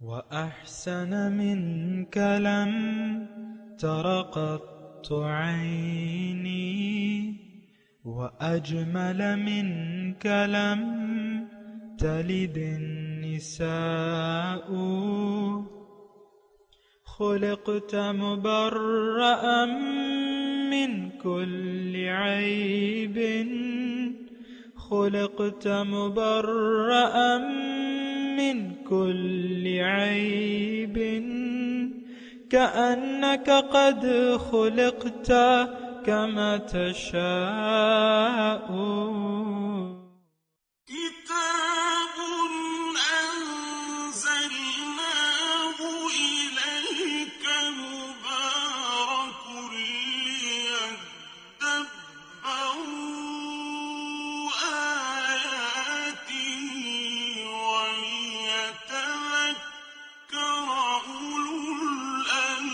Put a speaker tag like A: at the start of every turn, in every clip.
A: وأحسن منك لم تر قط عيني وأجمل منك لم تلد النساء خلقت مبرأ من كل عيب خلقت مبرأ من كل عيب كأنك قد خلقت كما تشاء
B: كتاب أنزلناه إليك مبارك ليدبروا آياته وليتذكر أولو الألباب.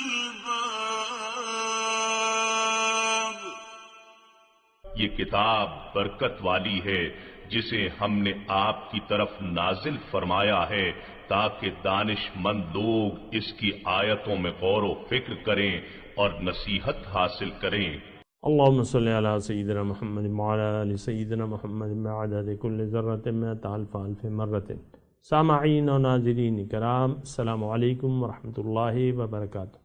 C: یہ کتاب برکت والی ہے جسے ہم نے آپ کی طرف نازل فرمایا ہے تاکہ دانش مند لوگ اس کی آیتوں میں غور و فکر کریں اور نصیحت حاصل کریں.
D: اللهم صل على سيدنا محمد وعلى آل سيدنا محمد بعدد كل ذرة مئة ألف ألف مرة. سامعین و ناظرین کرام، السلام علیکم ورحمۃ اللہ وبرکاتہ.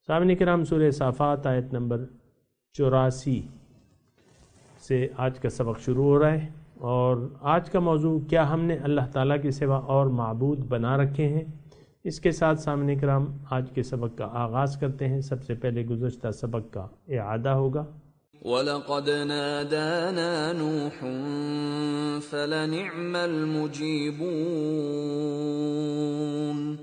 D: سامعین کرام، سورہ صافات آیت نمبر 84 سے آج کا سبق شروع ہو رہا ہے، اور آج کا موضوع کیا ہم نے اللہ تعالیٰ کے سوا اور معبود بنا رکھے ہیں. اس کے ساتھ سامعین کرام آج کے سبق کا آغاز کرتے ہیں. سب سے پہلے گزشتہ سبق کا اعادہ ہوگا.
E: وَلَقَدْ نَادَانَا نُوحٌ فَلَنِعْمَ الْمُجِيبُونَ.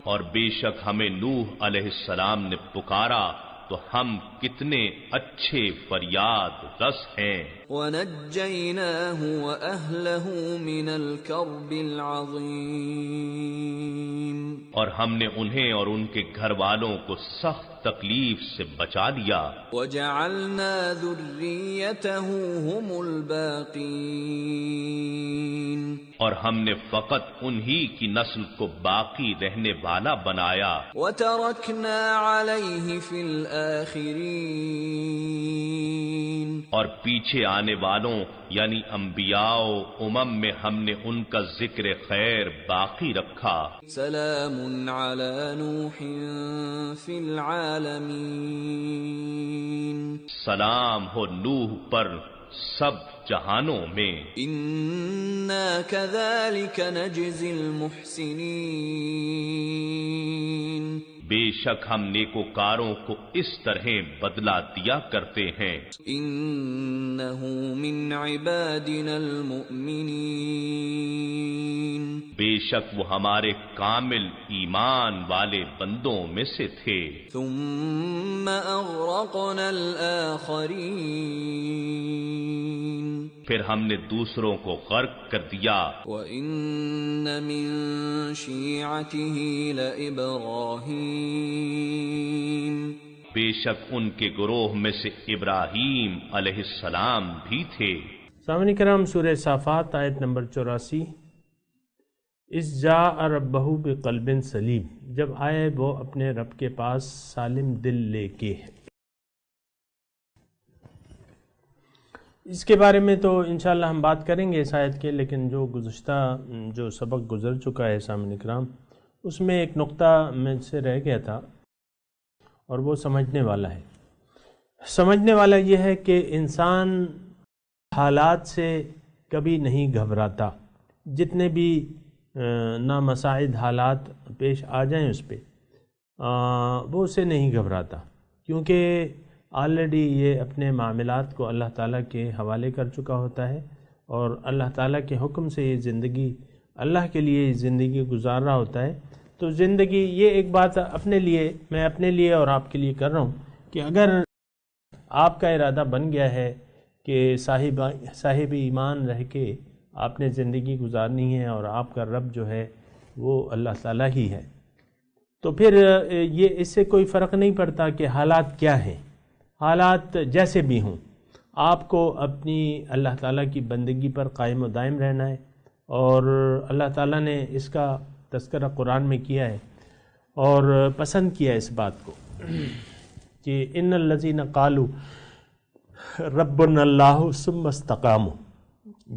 C: اور بے شک ہمیں نوح علیہ السلام نے پکارا تو ہم کتنے اچھے فریاد رس ہیں.
E: وَنَجَّيْنَاهُ وَأَهْلَهُ مِنَ الْكَرْبِ الْعَظِيمِ.
C: اور ہم نے انہیں اور ان کے گھر والوں کو سخت تکلیف سے بچا لیا.
E: وَجَعَلْنَا ذُرِّيَّتَهُ هُمُ الْبَاقِينَ.
C: اور ہم نے فقط انہی کی نسل کو باقی رہنے والا بنایا.
E: وَتَرَكْنَا عَلَيْهِ فِي الْآخِرِينَ.
C: اور پیچھے آنے والوں یعنی انبیاء و امم میں ہم نے ان کا ذکر خیر باقی رکھا.
E: سلام علی نوح فی العالمین.
C: سلام ہو نوح پر سب جہانوں میں.
E: انا کذالک نجزی المحسنین.
C: بے شک ہم نیکوکاروں کو اس طرح بدلہ دیا کرتے ہیں.
E: انہ من عبادنا المؤمنین.
C: بے شک وہ ہمارے کامل ایمان والے بندوں میں سے تھے.
E: ثم اغرقنا الآخرین.
C: پھر ہم نے دوسروں کو غرق کر دیا.
E: وَإِنَّ مِن شِيعَتِهِ لَإِبْرَاهِيمَ.
C: بے شک ان کے گروہ میں سے ابراہیم علیہ السلام بھی تھے.
D: سامعین کرام، سورہ صافات آیت نمبر 84. اذ جاء ربہ بقلب سلیم. جب آئے وہ اپنے رب کے پاس سالم دل لے کے. اس کے بارے میں تو انشاءاللہ ہم بات کریں گے اس آیت کے، لیکن جو گزشتہ جو سبق گزر چکا ہے سامعین کرام، اس میں ایک نقطہ مجھ سے رہ گیا تھا اور وہ سمجھنے والا ہے. سمجھنے والا یہ ہے کہ انسان حالات سے کبھی نہیں گھبراتا. جتنے بھی نامساعد حالات پیش آ جائیں اس پہ وہ اسے نہیں گھبراتا، کیونکہ آلریڈی یہ اپنے معاملات کو اللہ تعالیٰ کے حوالے کر چکا ہوتا ہے، اور اللہ تعالیٰ کے حکم سے یہ زندگی اللہ کے لیے زندگی گزار رہا ہوتا ہے. تو زندگی یہ ایک بات میں اپنے لیے اور آپ کے لیے کر رہا ہوں کہ اگر آپ کا ارادہ بن گیا ہے کہ صاحب ایمان رہ کے آپ نے زندگی گزارنی ہے اور آپ کا رب جو ہے وہ اللہ تعالیٰ ہی ہے، تو پھر یہ اس سے کوئی فرق نہیں پڑتا کہ حالات کیا ہیں. حالات جیسے بھی ہوں، آپ کو اپنی اللہ تعالیٰ کی بندگی پر قائم و دائم رہنا ہے. اور اللہ تعالیٰ نے اس کا تذکرہ قرآن میں کیا ہے. اور پسند کیا اس بات کو کہ ان الذین قالوا ربنا اللہ ثم استقاموا،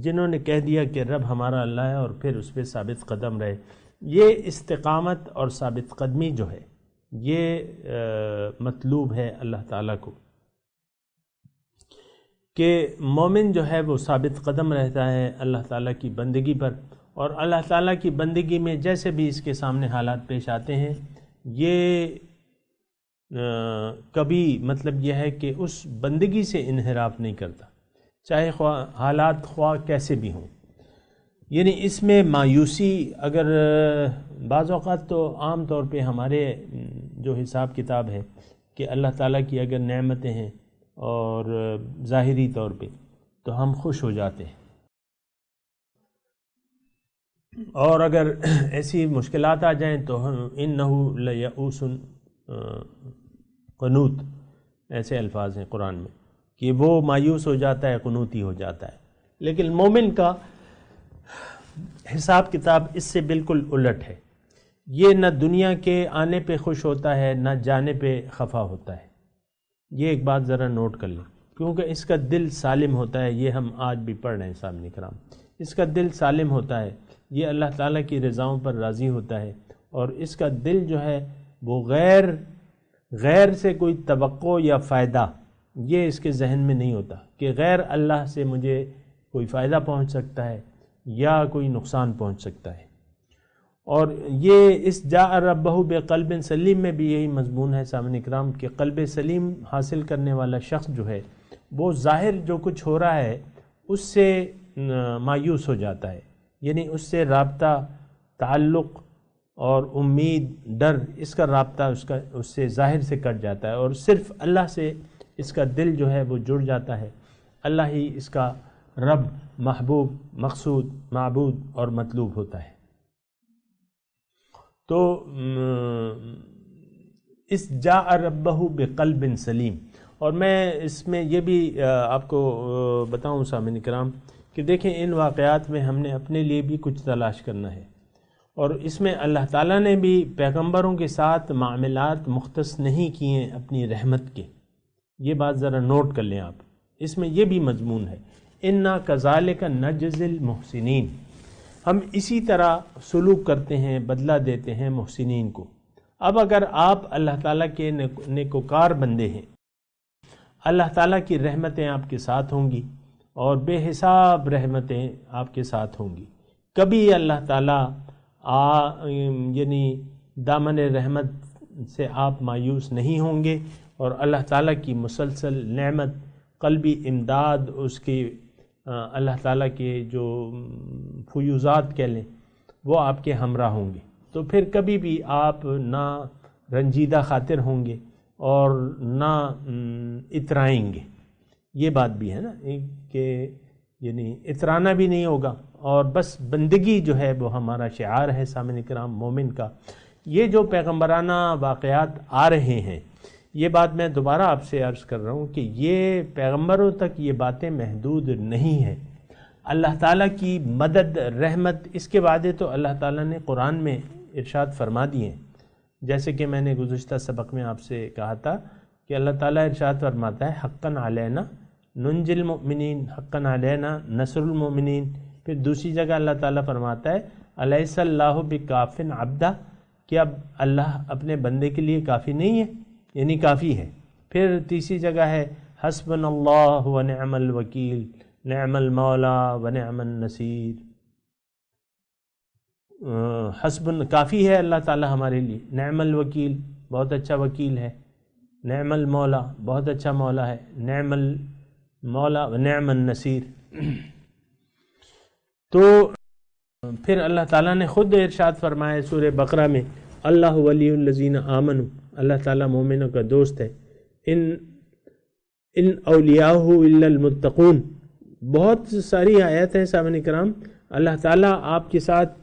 D: جنہوں نے کہہ دیا کہ رب ہمارا اللہ ہے اور پھر اس پہ ثابت قدم رہے. یہ استقامت اور ثابت قدمی جو ہے یہ مطلوب ہے اللہ تعالیٰ کو، کہ مومن جو ہے وہ ثابت قدم رہتا ہے اللہ تعالیٰ کی بندگی پر، اور اللہ تعالیٰ کی بندگی میں جیسے بھی اس کے سامنے حالات پیش آتے ہیں یہ کبھی مطلب یہ ہے کہ اس بندگی سے انحراف نہیں کرتا، چاہے حالات خواہ کیسے بھی ہوں. یعنی اس میں مایوسی، اگر بعض اوقات تو عام طور پہ ہمارے جو حساب کتاب ہے کہ اللہ تعالیٰ کی اگر نعمتیں ہیں اور ظاہری طور پہ تو ہم خوش ہو جاتے ہیں، اور اگر ایسی مشکلات آ جائیں تو انہ لیئوس قنوت، ایسے الفاظ ہیں قرآن میں کہ وہ مایوس ہو جاتا ہے، قنوتی ہو جاتا ہے. لیکن مومن کا حساب کتاب اس سے بالکل الٹ ہے. یہ نہ دنیا کے آنے پہ خوش ہوتا ہے نہ جانے پہ خفا ہوتا ہے. یہ ایک بات ذرا نوٹ کر لیں، کیونکہ اس کا دل سالم ہوتا ہے. یہ ہم آج بھی پڑھ رہے ہیں سامنے کرام، اس کا دل سالم ہوتا ہے، یہ اللہ تعالیٰ کی رضاؤں پر راضی ہوتا ہے، اور اس کا دل جو ہے وہ غیر سے کوئی توقع یا فائدہ یہ اس کے ذہن میں نہیں ہوتا کہ غیر اللہ سے مجھے کوئی فائدہ پہنچ سکتا ہے یا کوئی نقصان پہنچ سکتا ہے. اور یہ اس جاء ربہ بقلب سلیم میں بھی یہی مضمون ہے سامعین کرام کہ قلب سلیم حاصل کرنے والا شخص جو ہے وہ ظاہر جو کچھ ہو رہا ہے اس سے مایوس ہو جاتا ہے. یعنی اس سے رابطہ، تعلق اور امید، ڈر، اس کا رابطہ اس سے ظاہر سے کٹ جاتا ہے، اور صرف اللہ سے اس کا دل جو ہے وہ جڑ جاتا ہے. اللہ ہی اس کا رب، محبوب، مقصود، معبود اور مطلوب ہوتا ہے. تو اس جاء ربہ بقلب سلیم، اور میں اس میں یہ بھی آپ کو بتاؤں سامعین کرام کہ دیکھیں ان واقعات میں ہم نے اپنے لیے بھی کچھ تلاش کرنا ہے، اور اس میں اللہ تعالیٰ نے بھی پیغمبروں کے ساتھ معاملات مختص نہیں کیے اپنی رحمت کے. یہ بات ذرا نوٹ کر لیں آپ، اس میں یہ بھی مضمون ہے اِنَّا كَذَلِكَ نَجْزِي الْمُحْسِنِينَ، ہم اسی طرح سلوک کرتے ہیں، بدلہ دیتے ہیں محسنین کو. اب اگر آپ اللہ تعالیٰ کے نیکوکار بندے ہیں، اللہ تعالیٰ کی رحمتیں آپ کے ساتھ ہوں گی اور بے حساب رحمتیں آپ کے ساتھ ہوں گی. کبھی اللہ تعالیٰ یعنی دامن رحمت سے آپ مایوس نہیں ہوں گے، اور اللہ تعالیٰ کی مسلسل نعمت، قلبی امداد، اس کی اللہ تعالیٰ کے جو فیوزات کہہ لیں وہ آپ کے ہمراہ ہوں گے. تو پھر کبھی بھی آپ نہ رنجیدہ خاطر ہوں گے اور نہ اترائیں گے. یہ بات بھی ہے نا کہ یعنی اترانا بھی نہیں ہوگا، اور بس بندگی جو ہے وہ ہمارا شعار ہے سامعین کرام مومن کا. یہ جو پیغمبرانہ واقعات آ رہے ہیں، یہ بات میں دوبارہ آپ سے عرض کر رہا ہوں کہ یہ پیغمبروں تک یہ باتیں محدود نہیں ہیں. اللہ تعالیٰ کی مدد، رحمت، اس کے وعدے تو اللہ تعالیٰ نے قرآن میں ارشاد فرما دیے ہیں. جیسے کہ میں نے گزشتہ سبق میں آپ سے کہا تھا کہ اللہ تعالیٰ ارشاد فرماتا ہے حقاً علینا ننجی المؤمنین، حقاً علینا نصر المؤمنین. پھر دوسری جگہ اللہ تعالیٰ فرماتا ہے الیس اللہ بکاف عبدہ، کہ اب اللہ اپنے بندے کے لیے کافی نہیں ہے، یعنی کافی ہے. پھر تیسری جگہ ہے حسبنا اللہ ونعم الوکیل، نعم المولا ونعم النصیر. حسبن کافی ہے اللہ تعالیٰ ہمارے لیے، نعم الوکیل بہت اچھا وکیل ہے، نعم المولا بہت اچھا مولا ہے، نعم المولا ونعم النصیر. تو پھر اللہ تعالیٰ نے خود ارشاد فرمایا سورہ بقرہ میں اللہ ولی الذین آمنوا، اللہ تعالیٰ مومنوں کا دوست ہے. ان اولیاءہ الا المتقون. بہت ساری آیت ہیں سامعین کرام. اللہ تعالیٰ آپ کے ساتھ،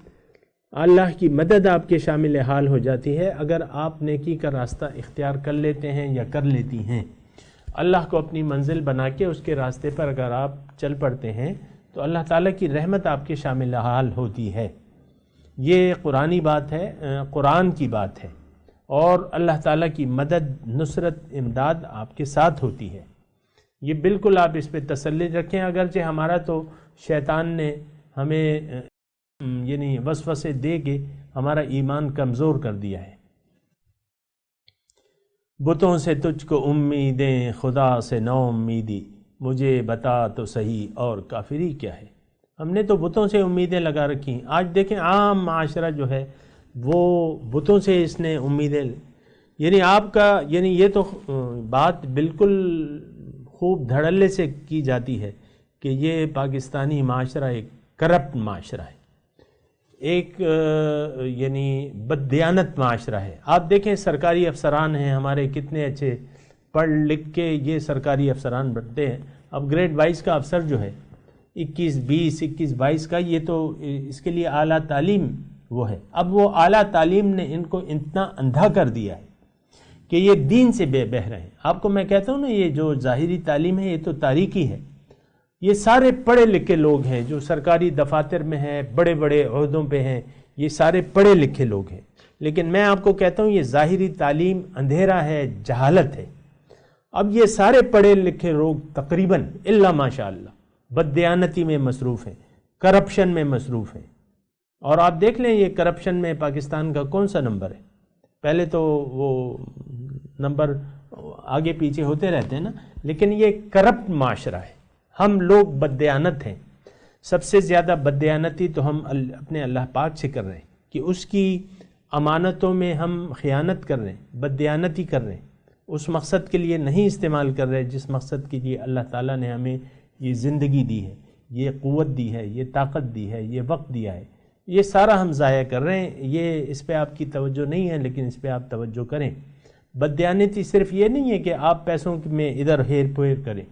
D: اللہ کی مدد آپ کے شامل حال ہو جاتی ہے اگر آپ نیکی کا راستہ اختیار کر لیتے ہیں یا کر لیتی ہیں. اللہ کو اپنی منزل بنا کے اس کے راستے پر اگر آپ چل پڑتے ہیں تو اللہ تعالیٰ کی رحمت آپ کے شامل حال ہوتی ہے. یہ قرآنی بات ہے، قرآن کی بات ہے. اور اللہ تعالیٰ کی مدد، نصرت، امداد آپ کے ساتھ ہوتی ہے۔ یہ بالکل آپ اس پہ تسلی رکھیں، اگرچہ ہمارا تو شیطان نے ہمیں یعنی وسوسے دے کے ہمارا ایمان کمزور کر دیا ہے۔ بتوں سے تجھ کو امیدیں، خدا سے نو امیدی، مجھے بتا تو صحیح اور کافری کیا ہے۔ ہم نے تو بتوں سے امیدیں لگا رکھی۔ آج دیکھیں عام معاشرہ جو ہے وہ بتوں سے اس نے امیدیں، یعنی آپ کا یعنی یہ تو بات بالکل خوب دھڑلے سے کی جاتی ہے کہ یہ پاکستانی معاشرہ ایک کرپٹ معاشرہ ہے، ایک یعنی بددیانت معاشرہ ہے۔ آپ دیکھیں سرکاری افسران ہیں ہمارے، کتنے اچھے پڑھ لکھ کے یہ سرکاری افسران بنتے ہیں۔ اب گریڈ 22 کا افسر جو ہے 21-22 کا، یہ تو اس کے لیے اعلیٰ تعلیم وہ ہے۔ اب وہ اعلیٰ تعلیم نے ان کو اتنا اندھا کر دیا ہے کہ یہ دین سے بے بہر ہیں۔ آپ کو میں کہتا ہوں نا، یہ جو ظاہری تعلیم ہے یہ تو تاریکی ہے۔ یہ سارے پڑھے لکھے لوگ ہیں جو سرکاری دفاتر میں ہیں، بڑے بڑے عہدوں پہ ہیں، یہ سارے پڑھے لکھے لوگ ہیں، لیکن میں آپ کو کہتا ہوں یہ ظاہری تعلیم اندھیرا ہے، جہالت ہے۔ اب یہ سارے پڑھے لکھے لوگ تقریباً الا ماشاء اللہ بددیانتی میں مصروف ہیں، کرپشن میں مصروف ہیں۔ اور آپ دیکھ لیں یہ کرپشن میں پاکستان کا کون سا نمبر ہے؟ پہلے تو وہ نمبر آگے پیچھے ہوتے رہتے ہیں نا، لیکن یہ کرپٹ معاشرہ ہے۔ ہم لوگ بددیانت ہیں۔ سب سے زیادہ بددیانتی تو ہم اپنے اللہ پاک سے کر رہے ہیں کہ اس کی امانتوں میں ہم خیانت کر رہے ہیں، بددیانتی کر رہے ہیں، اس مقصد کے لیے نہیں استعمال کر رہے جس مقصد کے لیے اللہ تعالیٰ نے ہمیں یہ زندگی دی ہے، یہ قوت دی ہے، یہ طاقت دی ہے، یہ وقت دیا ہے، یہ سارا ہم ضائع کر رہے ہیں۔ یہ اس پہ آپ کی توجہ نہیں ہے، لیکن اس پہ آپ توجہ کریں۔ بددیانتی صرف یہ نہیں ہے کہ آپ پیسوں میں ادھر ہیر پھیر کریں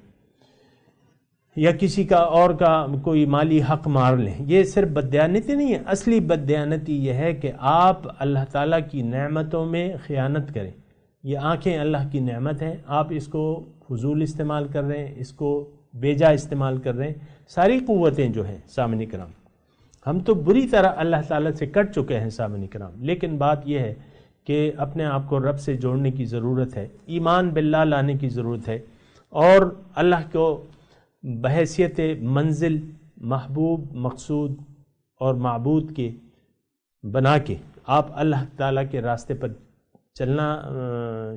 D: یا کسی کا اور کا کوئی مالی حق مار لیں، یہ صرف بددیانتی نہیں ہے۔ اصلی بددیانتی یہ ہے کہ آپ اللہ تعالیٰ کی نعمتوں میں خیانت کریں۔ یہ آنکھیں اللہ کی نعمت ہیں، آپ اس کو فضول استعمال کر رہے ہیں، اس کو بیجا استعمال کر رہے ہیں۔ ساری قوتیں جو ہیں سامعین کرام، ہم تو بری طرح اللہ تعالیٰ سے کٹ چکے ہیں سامعین کرام، لیکن بات یہ ہے کہ اپنے آپ کو رب سے جوڑنے کی ضرورت ہے، ایمان باللہ لانے کی ضرورت ہے، اور اللہ کو بحیثیت منزل، محبوب، مقصود اور معبود کے بنا کے آپ اللہ تعالیٰ کے راستے پر چلنا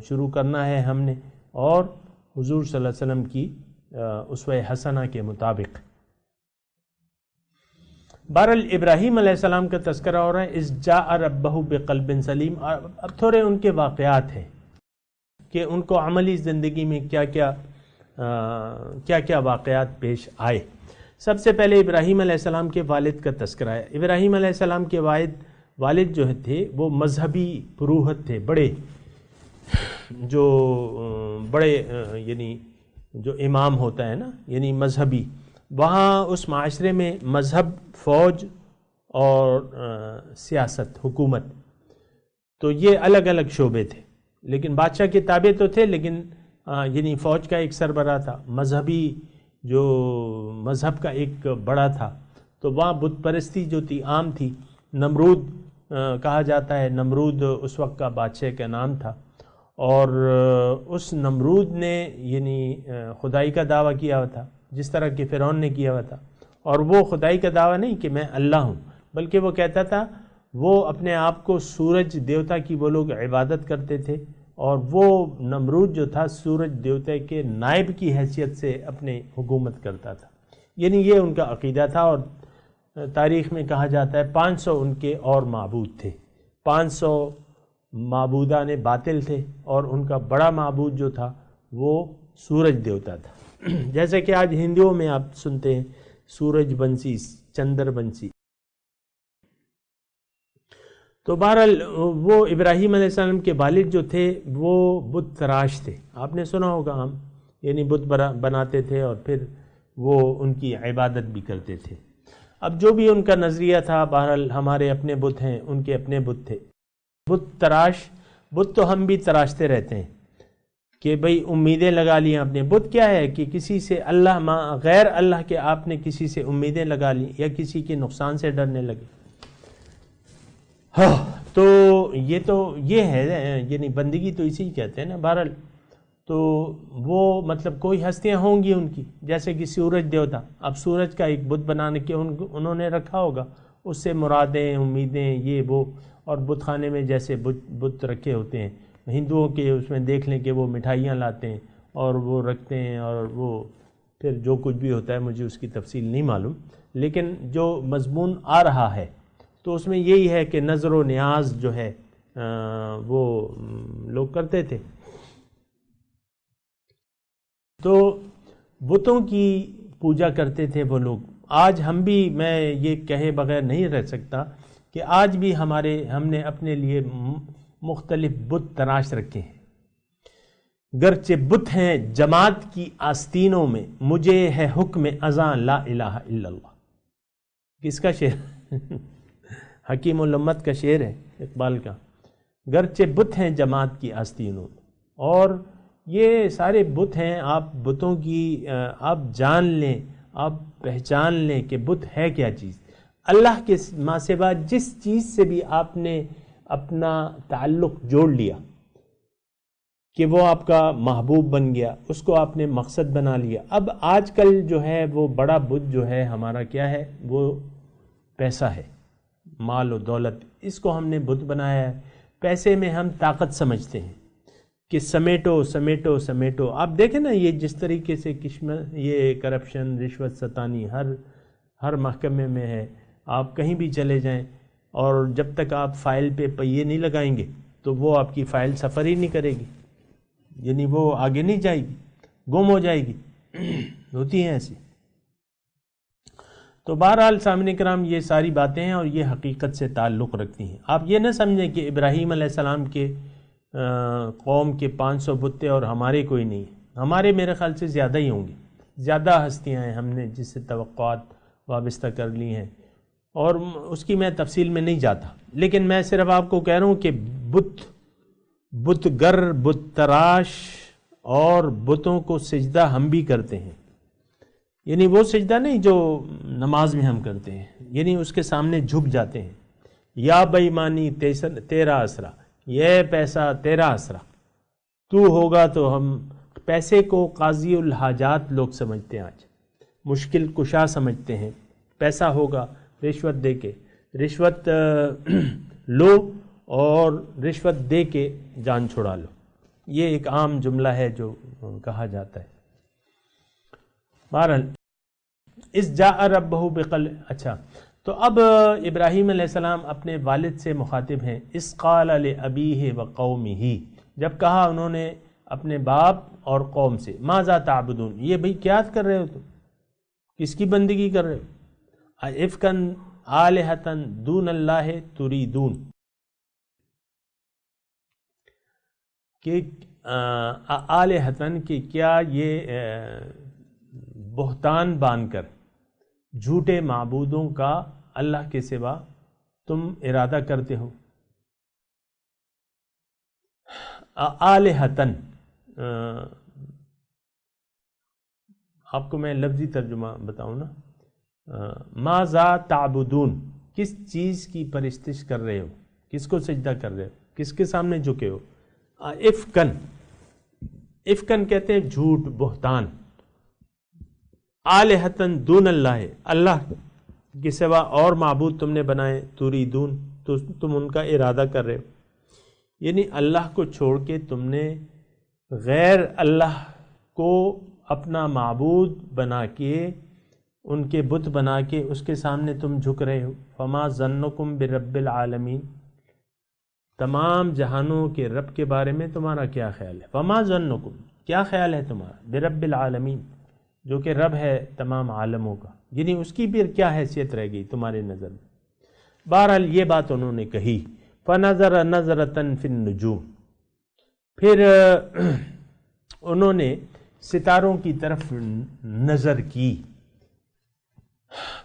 D: شروع کرنا ہے ہم نے، اور حضور صلی اللہ علیہ وسلم کی اسوہ حسنہ کے مطابق۔ بہرحال ابراہیم علیہ السلام کا تذکرہ ہو رہا ہے، اذ جاء ربہ بقلب سلیم۔ اب تھوڑے ان کے واقعات ہیں کہ ان کو عملی زندگی میں کیا کیا واقعات پیش آئے۔ سب سے پہلے ابراہیم علیہ السلام کے والد کا تذکرہ ہے۔ ابراہیم علیہ السلام کے والد جو تھے وہ مذہبی پروہت تھے، بڑے یعنی جو امام ہوتا ہے نا، یعنی مذہبی، وہاں اس معاشرے میں مذہب، فوج اور سیاست، حکومت، تو یہ الگ الگ شعبے تھے، لیکن بادشاہ کے تابع تو تھے، لیکن یعنی فوج کا ایک سربراہ تھا، مذہبی جو مذہب کا ایک بڑا تھا، تو وہاں بت پرستی جو تھی عام تھی۔ نمرود کہا جاتا ہے، نمرود اس وقت کا بادشاہ کا نام تھا، اور اس نمرود نے یعنی خدائی کا دعویٰ کیا ہوا تھا، جس طرح کہ فرعون نے کیا ہوا تھا، اور وہ خدائی کا دعویٰ نہیں کہ میں اللہ ہوں، بلکہ وہ کہتا تھا، وہ اپنے آپ کو سورج دیوتا کی وہ لوگ عبادت کرتے تھے، اور وہ نمرود جو تھا سورج دیوتا کے نائب کی حیثیت سے اپنے حکومت کرتا تھا، یعنی یہ ان کا عقیدہ تھا۔ اور تاریخ میں کہا جاتا ہے 500 ان کے اور معبود تھے، 500 معبودان باطل تھے، اور ان کا بڑا معبود جو تھا وہ سورج دیوتا تھا، جیسے کہ آج ہندوؤں میں آپ سنتے ہیں سورج بنسی، چندر بنسی۔ تو بہرحال وہ ابراہیم علیہ السلام کے والد جو تھے وہ بت تراش تھے، آپ نے سنا ہوگا ہم، یعنی بت بناتے تھے اور پھر وہ ان کی عبادت بھی کرتے تھے۔ اب جو بھی ان کا نظریہ تھا، بہرحال ہمارے اپنے بت ہیں، ان کے اپنے بت تھے۔ بت تراش، بت تو ہم بھی تراشتے رہتے ہیں کہ بھئی امیدیں لگا لی اپنے۔ بت کیا ہے کہ کسی سے غیر اللہ کے آپ نے کسی سے امیدیں لگا لی، یا کسی کے نقصان سے ڈرنے لگے۔ تو یہ ہے، یعنی بندگی تو اسی کہتے ہیں نا بہرحال. تو وہ مطلب کوئی ہستیاں ہوں گی ان کی، جیسے کہ سورج دیوتا، اب سورج کا ایک بت بنانے کے انہوں نے رکھا ہوگا، اس سے مرادیں، امیدیں، یہ وہ. اور بت خانے میں جیسے بت رکھے ہوتے ہیں ہندوؤں کے، اس میں دیکھ لیں کہ وہ مٹھائیاں لاتے ہیں اور وہ رکھتے ہیں، اور وہ پھر جو کچھ بھی ہوتا ہے مجھے اس کی تفصیل نہیں معلوم، لیکن جو مضمون آ رہا ہے تو اس میں یہی ہے کہ نظر و نیاز جو ہے وہ لوگ کرتے تھے. تو بتوں کی پوجا کرتے تھے وہ لوگ. آج ہم بھی، میں یہ کہے بغیر نہیں رہ سکتا کہ آج بھی ہم نے اپنے لیے مختلف بت تراش رکھے ہیں. گرچہ بت ہیں جماعت کی آستینوں میں، مجھے ہے حکم اذاں لا الہ الا اللہ. کس کا شعر؟ حکیم الامت کا شعر ہے، اقبال کا. گرچہ بت ہیں جماعت کی آستینوں میں، اور یہ سارے بت ہیں. آپ بتوں کی آپ جان لیں، آپ پہچان لیں کہ بت ہے کیا چیز. اللہ کے ماں سوا جس چیز سے بھی آپ نے اپنا تعلق جوڑ لیا کہ وہ آپ کا محبوب بن گیا، اس کو آپ نے مقصد بنا لیا. اب آج کل جو ہے وہ بڑا بت جو ہے ہمارا کیا ہے؟ وہ پیسہ ہے، مال و دولت. اس کو ہم نے بت بنایا ہے. پیسے میں ہم طاقت سمجھتے ہیں کہ سمیٹو سمیٹو سمیٹو. آپ دیکھیں نا یہ جس طریقے سے یہ کرپشن، رشوت ستانی ہر محکمے میں ہے. آپ کہیں بھی چلے جائیں، اور جب تک آپ فائل پہ پہیے نہیں لگائیں گے تو وہ آپ کی فائل سفر ہی نہیں کرے گی، یعنی وہ آگے نہیں جائے گی، گم ہو جائے گی. ہوتی ہیں ایسی. تو بہرحال سامعین کرام یہ ساری باتیں ہیں اور یہ حقیقت سے تعلق رکھتی ہیں. آپ یہ نہ سمجھیں کہ ابراہیم علیہ السلام کے قوم کے 500 بت اور ہمارے کوئی نہیں. ہمارے میرے خیال سے زیادہ ہی ہوں گے، زیادہ ہستیاں ہیں ہم نے جس سے توقعات وابستہ کر لی ہیں، اور اس کی میں تفصیل میں نہیں جاتا. لیکن میں صرف آپ کو کہہ رہا ہوں کہ بت گر، بت تراش اور بتوں کو سجدہ ہم بھی کرتے ہیں. یعنی وہ سجدہ نہیں جو نماز میں ہم کرتے ہیں، یعنی اس کے سامنے جھک جاتے ہیں. یا بے ایمانی تیرا آسرا، یہ پیسہ تیرا آسرا، تو ہوگا تو ہم. پیسے کو قاضی الحاجات لوگ سمجھتے ہیں، آج مشکل کشا سمجھتے ہیں. پیسہ ہوگا، رشوت دے کے، رشوت لو اور رشوت دے کے جان چھڑا لو. یہ ایک عام جملہ ہے جو کہا جاتا ہے. بہرحال اس جاء ربہ بقلب. اچھا، تو اب ابراہیم علیہ السلام اپنے والد سے مخاطب ہیں. اس قال لابیہ وقومہ، جب کہا انہوں نے اپنے باپ اور قوم سے، ماذا تعبدون، یہ بھئی کیا کر رہے ہو تم، کس کی بندگی کر رہے ہو. افکن آلہتن دون اللہ تریدون، کہ آلہتن کہ کیا یہ بہتان باندھ کر جھوٹے معبودوں کا اللہ کے سوا تم ارادہ کرتے ہو. آلہتن، آپ کو میں لفظی ترجمہ بتاؤں نا. ماذا تعبدون، کس چیز کی پرستش کر رہے ہو، کس کو سجدہ کر رہے ہو، کس کے سامنے جھکے ہو. افکن، افکن کہتے ہیں جھوٹ، بہتان. آلہتن دون اللہ، اللہ کے سوا اور معبود تم نے بنائے. تریدون، تو تم ان کا ارادہ کر رہے ہو، یعنی اللہ کو چھوڑ کے تم نے غیر اللہ کو اپنا معبود بنا کے، ان کے بت بنا کے اس کے سامنے تم جھک رہے ہو. فما ظنکم برب العالمین، تمام جہانوں کے رب کے بارے میں تمہارا کیا خیال ہے. فما ظنکم، کیا خیال ہے تمہارا، برب العالمین، جو کہ رب ہے تمام عالموں کا، یعنی اس کی بھی کیا حیثیت رہ گئی تمہارے نظر میں. بہرحال یہ بات انہوں نے کہی. فنظر نظرۃ فی النجوم، پھر انہوں نے ستاروں کی طرف نظر کی.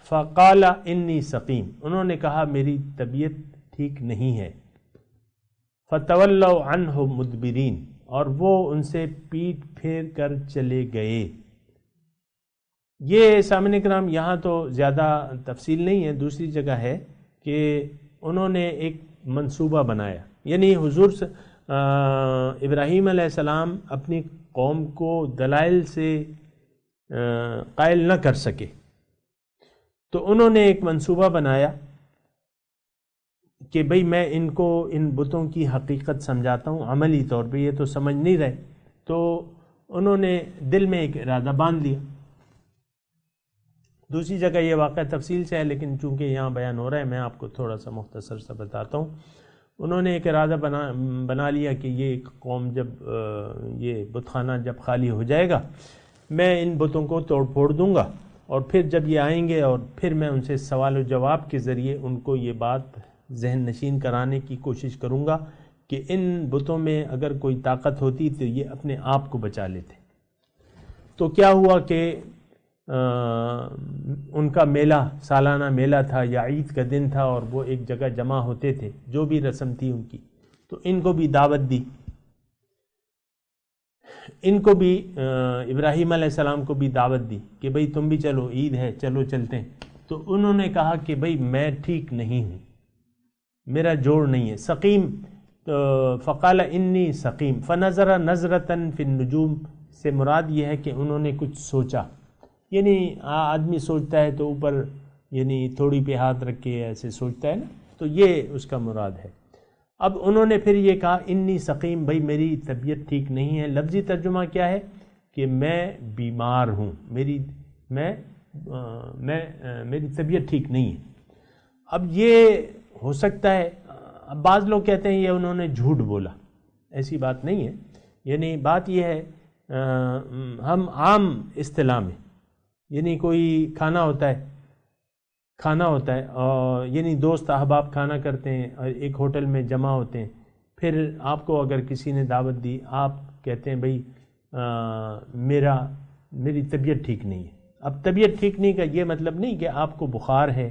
D: فقال انی سقیم، انہوں نے کہا میری طبیعت ٹھیک نہیں ہے. فتولوا عنہ مدبرین، اور وہ ان سے پیٹ پھیر کر چلے گئے. یہ سامعین کرام یہاں تو زیادہ تفصیل نہیں ہے، دوسری جگہ ہے کہ انہوں نے ایک منصوبہ بنایا، یعنی حضور ابراہیم علیہ السلام اپنی قوم کو دلائل سے قائل نہ کر سکے، تو انہوں نے ایک منصوبہ بنایا کہ بھئی میں ان کو ان بتوں کی حقیقت سمجھاتا ہوں عملی طور پہ، یہ تو سمجھ نہیں رہے، تو انہوں نے دل میں ایک ارادہ باندھ لیا۔ دوسری جگہ یہ واقعہ تفصیل سے ہے، لیکن چونکہ یہاں بیان ہو رہا ہے میں آپ کو تھوڑا سا مختصر سا بتاتا ہوں۔ انہوں نے ایک ارادہ بنا لیا کہ یہ ایک قوم جب یہ بت خانہ جب خالی ہو جائے گا، میں ان بتوں کو توڑ پھوڑ دوں گا، اور پھر جب یہ آئیں گے اور پھر میں ان سے سوال و جواب کے ذریعے ان کو یہ بات ذہن نشین کرانے کی کوشش کروں گا کہ ان بتوں میں اگر کوئی طاقت ہوتی تو یہ اپنے آپ کو بچا لیتے۔ تو کیا ہوا کہ ان کا میلہ، سالانہ میلہ تھا یا عید کا دن تھا، اور وہ ایک جگہ جمع ہوتے تھے، جو بھی رسم تھی ان کی، تو ان کو بھی دعوت دی، ان کو بھی ابراہیم علیہ السلام کو بھی دعوت دی کہ بھئی تم بھی چلو، عید ہے، چلو چلتے ہیں۔ تو انہوں نے کہا کہ بھئی میں ٹھیک نہیں ہوں، میرا جوڑ نہیں ہے، سقیم، فقال انی سقیم فنظر نظرۃ فی النجوم سے مراد یہ ہے کہ انہوں نے کچھ سوچا، یعنی آدمی سوچتا ہے تو اوپر یعنی تھوڑی پہ ہاتھ رکھ کے ایسے سوچتا ہے نا، تو یہ اس کا مراد ہے۔ اب انہوں نے پھر یہ کہا انی سقیم، بھئی میری طبیعت ٹھیک نہیں ہے۔ لفظی ترجمہ کیا ہے کہ میں بیمار ہوں، میری طبیعت ٹھیک نہیں ہے۔ اب یہ ہو سکتا ہے، اب بعض لوگ کہتے ہیں یہ انہوں نے جھوٹ بولا، ایسی بات نہیں ہے، یعنی بات یہ ہے ہم عام اصطلاح میں یعنی کوئی کھانا ہوتا ہے اور یعنی دوست احباب کھانا کرتے ہیں اور ایک ہوٹل میں جمع ہوتے ہیں، پھر آپ کو اگر کسی نے دعوت دی، آپ کہتے ہیں بھئی میری طبیعت ٹھیک نہیں ہے۔ اب طبیعت ٹھیک نہیں کا یہ مطلب نہیں کہ آپ کو بخار ہے،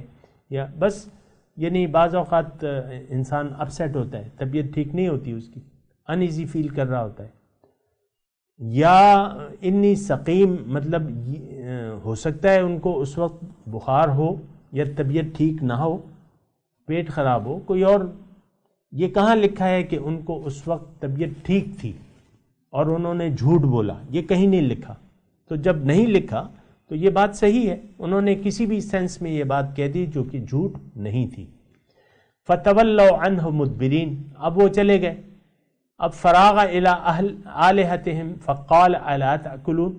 D: یا بس یعنی بعض اوقات انسان اپسیٹ ہوتا ہے، طبیعت ٹھیک نہیں ہوتی اس کی، ان ایزی فیل کر رہا ہوتا ہے، یا انی سقیم مطلب ہو سکتا ہے ان کو اس وقت بخار ہو یا طبیعت ٹھیک نہ ہو، پیٹ خراب ہو، کوئی اور۔ یہ کہاں لکھا ہے کہ ان کو اس وقت طبیعت ٹھیک تھی اور انہوں نے جھوٹ بولا؟ یہ کہیں نہیں لکھا۔ تو جب نہیں لکھا تو یہ بات صحیح ہے، انہوں نے کسی بھی سینس میں یہ بات کہہ دی جو کہ جھوٹ نہیں تھی۔ فَتَوَلَّوْا عَنْهُ مُدْبِرِينَ، اب وہ چلے گئے۔ اب فراغ الى آلہتہم فقال الا تأکلون،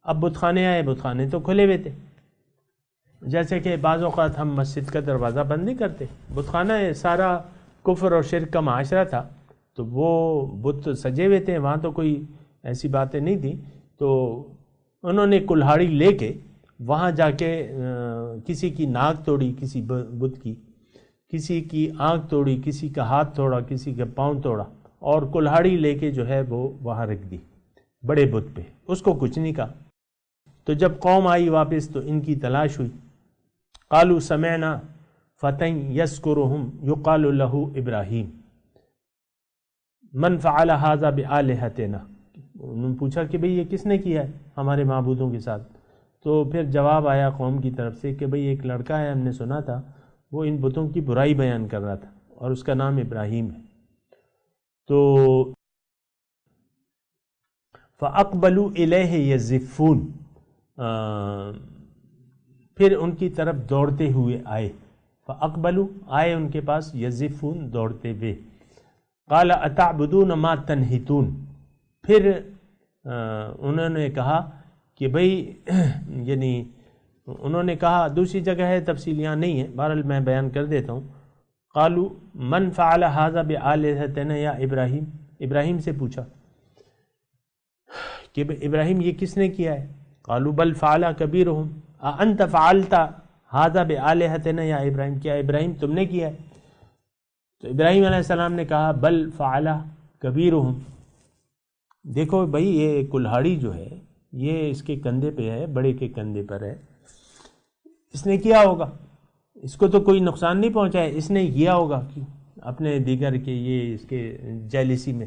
D: اب بت خانے آئے، بت خانے تو کھلے ہوئے تھے، جیسے کہ بعض اوقات ہم مسجد کا دروازہ بند نہیں کرتے، بت خانہ سارا کفر اور شرک کا معاشرہ تھا، تو وہ بت سجے ہوئے تھے، وہاں تو کوئی ایسی باتیں نہیں تھیں، تو انہوں نے کلہاڑی لے کے وہاں جا کے کسی کی ناک توڑی، کسی بت کی، کسی کی آنکھ توڑی، کسی کا ہاتھ توڑا، کسی کا پاؤں توڑا، اور کلہاڑی لے کے جو ہے وہ وہاں رکھ دی بڑے بت پہ، اس کو کچھ نہیں کہا۔ تو جب قوم آئی واپس تو ان کی تلاش ہوئی، قالوا سمعنا فتى يذكرهم يقال له ابراہیم من فعل هذا بآلهتنا، انہوں نے پوچھا کہ بھئی یہ کس نے کیا ہے ہمارے معبودوں کے ساتھ؟ تو پھر جواب آیا قوم کی طرف سے کہ بھئی ایک لڑکا ہے، ہم نے سنا تھا وہ ان بتوں کی برائی بیان کر رہا تھا اور اس کا نام ابراہیم ہے۔ تو فَأَقْبَلُوا إِلَيْهِ يَزِفُّونَ، پھر ان کی طرف دوڑتے ہوئے آئے، فَأَقْبَلُوا آئے ان کے پاس، يَزِفُّونَ دوڑتے ہوئے، قَالَ أَتَعْبُدُونَ مَا تَنْحِتُونَ، پھر انہوں نے کہا کہ بھئی یعنی انہوں نے کہا، دوسری جگہ ہے تفصیل یہاں نہیں ہے، بہرحال میں بیان کر دیتا ہوں، قالوا من فعل هذا بآلهتنا یا ابراہیم، ابراہیم سے پوچھا کہ ابراہیم یہ کس نے کیا ہے؟ قالوا بل فعل کبیرہم انت فعلت هذا بآلهتنا یا ابراہیم، کیا ابراہیم تم نے کیا ہے؟ تو ابراہیم علیہ السلام نے کہا بل فعل کبیرہم، دیکھو بھائی یہ کلہاڑی جو ہے یہ اس کے کندھے پہ ہے، بڑے کے کندھے پر ہے، اس نے کیا ہوگا، اس کو تو کوئی نقصان نہیں پہنچا ہے، اس نے کیا ہوگا کہ اپنے دیگر کے یہ اس کے جیلسی میں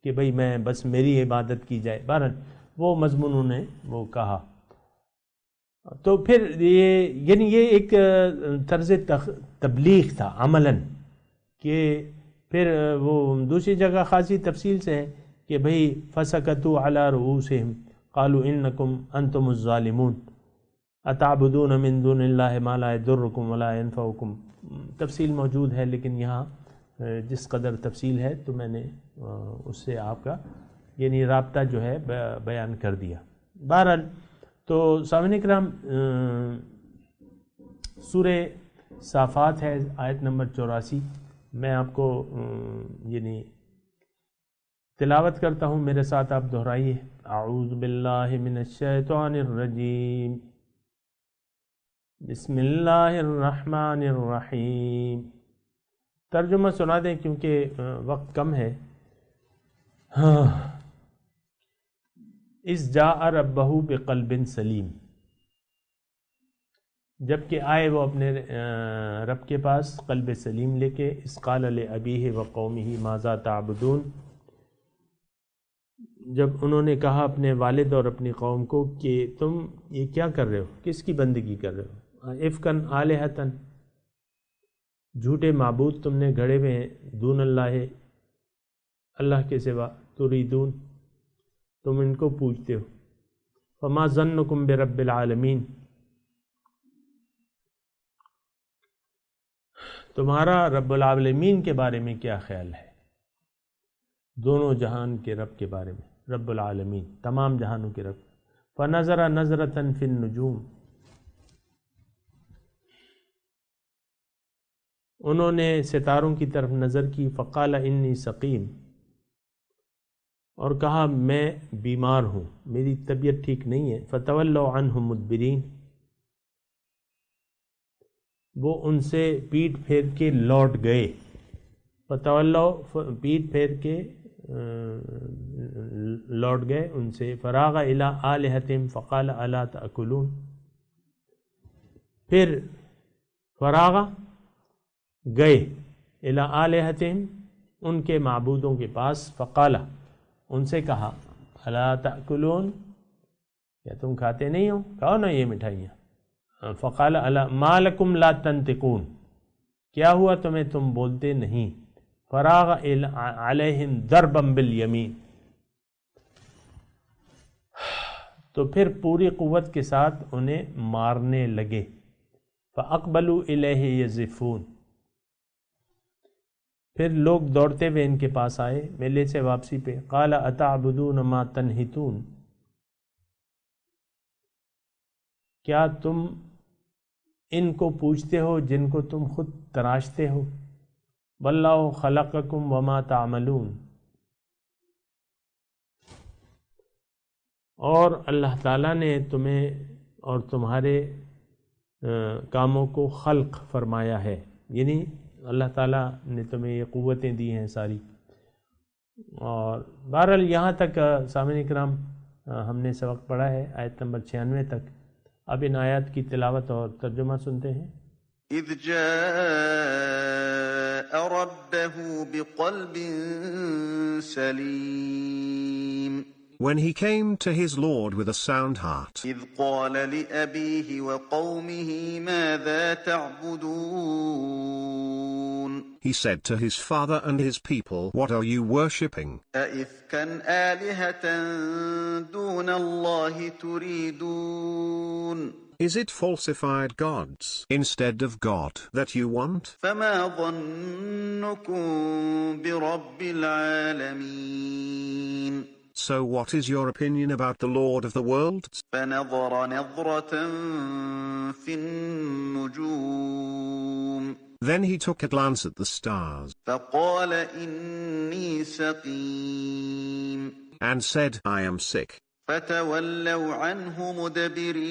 D: کہ بھئی میں بس میری عبادت کی جائے، بہرحال وہ مضمون انہوں نے وہ کہا۔ تو پھر یہ یعنی یہ ایک طرز تبلیغ تھا عملاً کہ پھر وہ دوسری جگہ خاصی تفصیل سے ہے کہ بھئی فسکتوا علی رؤوسہم قالوا انکم انتم الظالمون اتعبدون من دون اللہ ما لا یضرکم ولا ینفعکم، تفصیل موجود ہے، لیکن یہاں جس قدر تفصیل ہے تو میں نے اس سے آپ کا یعنی رابطہ جو ہے بیان کر دیا۔ بہرحال تو سامعین کرام، سورہ صافات ہے، آیت نمبر 84، میں آپ کو یعنی تلاوت کرتا ہوں، میرے ساتھ آپ دہرائیے۔ اعوذ باللہ من الشیطان الرجیم، بسم اللہ الرحمن الرحیم۔ ترجمہ سنا دیں کیونکہ وقت کم ہے۔ اذ جاء ربہ بقلب سلیم، جب کہ آئے وہ اپنے رب کے پاس قلب سلیم لے کے، اذ قال لأبیہ وقومہ ماذا تعبدون، جب انہوں نے کہا اپنے والد اور اپنی قوم کو کہ تم یہ کیا کر رہے ہو، کس کی بندگی کر رہے ہو، افکن آلہتن، جھوٹے معبود تم نے گھڑے ہوئے ہیں، دون اللہ، اللہ کے سوا، تریدون، تم ان کو پوجتے ہو، فما ظنکم برب العالمین، تمہارا رب العالمین کے بارے میں کیا خیال ہے، دونوں جہان کے رب کے بارے میں، رب العالمین تمام جہانوں کے رب۔ فنظر نظرۃ فی النجوم، انہوں نے ستاروں کی طرف نظر کی، فقال انی سقیم، اور کہا میں بیمار ہوں، میری طبیعت ٹھیک نہیں ہے، فتولوا عنہ مدبرین، وہ ان سے پیٹ پھیر کے لوٹ گئے، فتولوا پیٹ پھیر کے لوٹ گئے ان سے، فراغ الی آلہتہم فقال الا تأکلون، پھر فراغ گئے الی آلہتہم ان کے معبودوں کے پاس، فقال ان سے کہا الا تأکلون، کیا تم کھاتے نہیں ہو، کھاؤ نا یہ مٹھائیاں، فقال الا ما لکم لا تنطقون، کیا ہوا تمہیں تم بولتے نہیں، فراغ علیہم ضربا بالیمین، تو پھر پوری قوت کے ساتھ انہیں مارنے لگے، فاقبلوا الیہ یزفون، پھر لوگ دوڑتے ہوئے ان کے پاس آئے میلے سے واپسی پہ، قال اتعبدون ما تنحتون، کیا تم ان کو پوجتے ہو جن کو تم خود تراشتے ہو، واللہ خلقکم وما تعملون، اور اللہ تعالیٰ نے تمہیں اور تمہارے کاموں کو خلق فرمایا ہے، یعنی اللہ تعالیٰ نے تمہیں یہ قوتیں دی ہیں ساری۔ اور بہرحال یہاں تک سامعین اکرام ہم نے سبق پڑھا ہے، آیت نمبر 96 تک۔ اب ان آیات کی تلاوت اور ترجمہ سنتے ہیں۔
F: اذ جاء ربه بقلب سلیم،
G: When he came to his Lord with a sound heart,
F: اذ قال لأبيه وقومه ماذا تعبدون،
G: he said to his father and his people, what are you worshipping?
F: أئفكا آلهة دون الله تريدون،
G: Is it falsified gods instead of God that you want?
F: فما ظنكم برب العالمين،
G: So what is your opinion about the Lord of the world?
F: فنظر نظرة في النجوم،
G: Then he took a glance at the stars
F: فقال إني سقيم،
G: and said, I am sick.
F: فتولوا عنه مدبرين،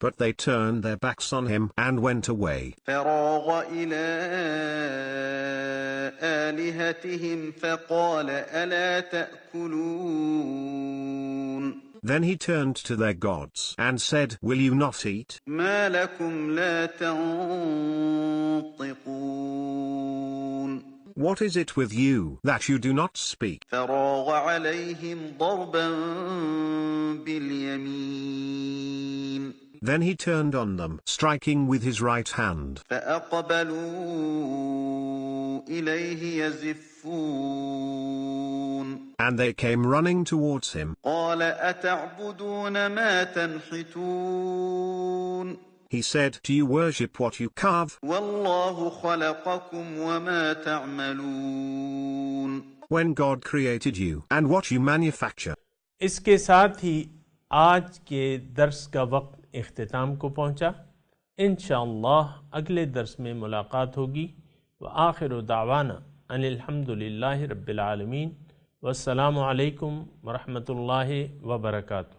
G: But they turned their backs on him and went away.
F: فراغ إلى آلهتهم فقال ألا تأكلون،
G: Then he turned to their gods and said, will you not eat?
F: ما لكم لا تنطقون،
G: What is it with you that you do not speak?
F: فراغ عليهم ضربا باليمين،
G: Then he turned on them, striking with his right hand.
F: فأقبلوا إليه يزفون.
G: And they came running towards him.
F: قال أتعبدون ما تنحتون.
G: He said, Do you worship what you carve?
F: والله خلقكم وما تعملون.
G: When God created you and what you manufacture.
D: اس کے ساتھ ہی آج کے درس کا وقت اختتام کو پہنچا. انشاءاللہ اگلے درس میں ملاقات ہوگی. وآخر دعوانا ان الحمدللہ رب العالمین. والسلام علیکم ورحمۃ اللہ وبرکاتہ.